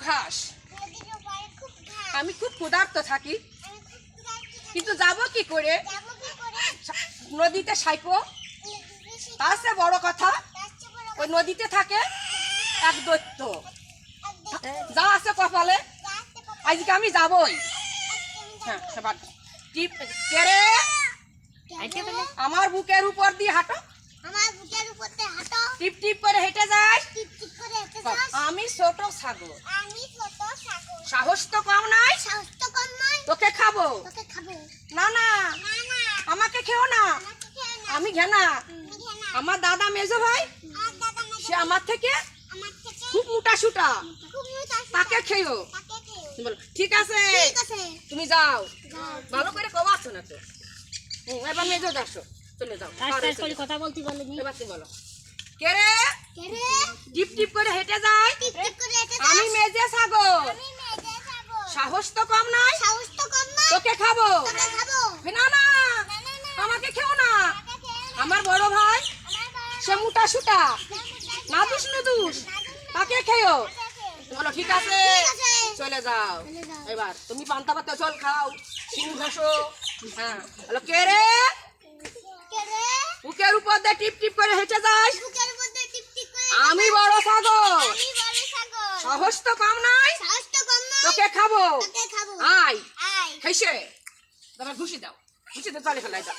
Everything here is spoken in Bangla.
ঘাস, আমি খুব ক্ষুধার্ত থাকি, কিন্তু যাব কি করে? নদীতে সাইকো। তার চেয়ে বড় কথা, ওই নদীতে থাকে এক দৈত্য, যা আছে কপালে, আজকে আমি যাবই। হ্যাঁ, কেরে আমার বুকের উপর দিয়ে হাঁটো, টিপ টিপ করে হেঁটে যায়। আমি ছোট ছাগল, সাহস তো কম নাই, তোকে খাবো। না না, আমাকে খেও না, আমি ঘেনা। আমার দাদা মেজো ভাই, সে আমার থেকে খুব মোটা সুটা, তাকে খেও। বলো ঠিক আছে, তুমি যাও। ভালো করে কবা আছো না তো, এবার মেজো যাচ্ছ, চলে যাও। কথা বলতে বলে এবার তুমি বলো, কে রে টিপ টিপ করে হেঁটে যায়? আমি মেজে ছাগল, সাহস তো কম নাই, তোকে খাবো। না না, আমাকে খেও না, আমার বড় ভাই সে মোটা সুটা, না দুষ নুদুস, তাকে খেও। বলো ঠিক আছে, চলে যাও। এবার তুমি পান্তা পাতে চল খাও, শিং ঘষো। হ্যাঁ, বলো কে রে বুকের উপর দিয়ে টিপ টিপ করে হেঁটে যাস? আমি বড় ছাগল, সাহস তো কম নাই, তোকে খাবো। আয় হেসে তোমার ঘুষি দাও, ঘুষিতে চলে ফেলাই দাও।